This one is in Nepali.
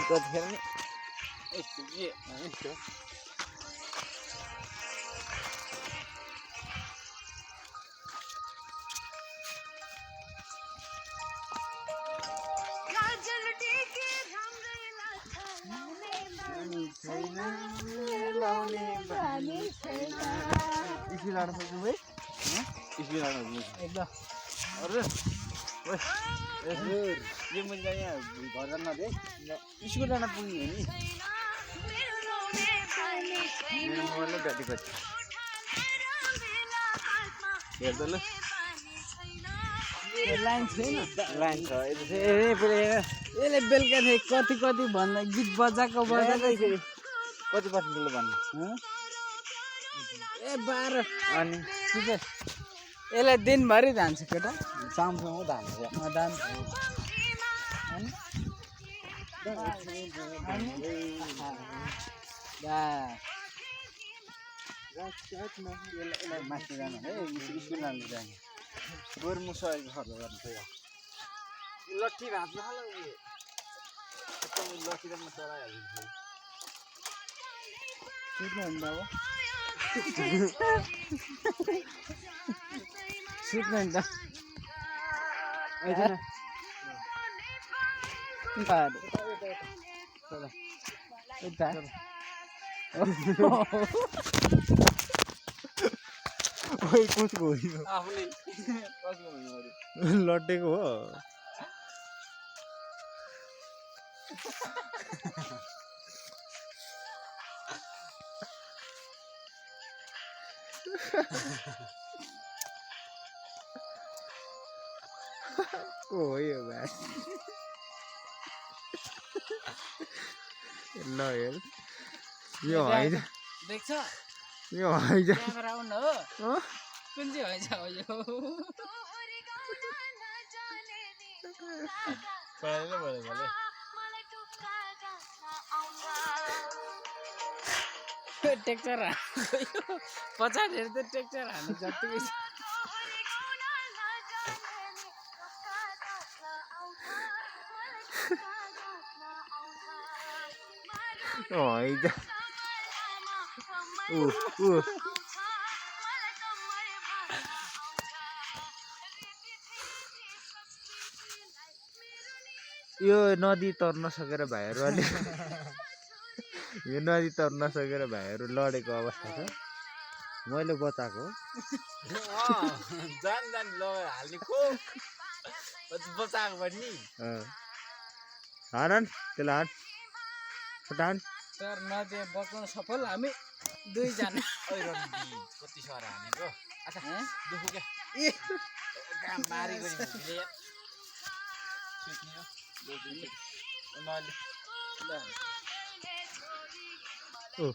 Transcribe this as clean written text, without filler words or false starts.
कतिखेर नि यस्तो के यस्तो स्कुल आउनु सक्छु भाइ स्कुल आउनु एकदम अरे यो मैले यहाँ घर जान नदिए स्कुल जान पुग्ने हो नि मेरो मोबाइलले ब्याट्री कति हेर्द ल लाइन छैन लाइन छ यसले बेलुका कति कति भन्दा गीत बजाएको फेरि कति पर्सेन्टले भन्नु ए 12 अनि ठिक यसलाई दिनभरि धान्छ केटा सामसँग धान्छ माथि जानु है स्कुल लानु जाने गोरु म सहयोग खर्च गर्नु थियो लट्ठी भाँच्न लट्ठी त म चलाइहाल्छु सुत्नु हुन्छ अब सुत्नु नि त कसको आफूले कसको लड्डेको हो को हो यो भाइ ल हेर यो हैजा देख्छ यो हैजा क्यामेरा आउन हो कुन चाहिँ हैजा हो यो पढेले भयो भले ट्र्याक्टर हान्नु पछाडि हेर्दै ट्र्याक्टर हान्नु जतिकै छ हैजा यो नदी तर्न सकेर भाइहरू अलि यो नदी तर्न सकेर भाइहरू लडेको अवस्था छ मैले बचाएको जान जान लगाएर हाल्ने को बचाएको पनि हान त्यसलाई हान तर नदी बचाउन सफल हामी दुईजना कति सर हानेको अच्छा दुखु क्या काम मारी गरी ओ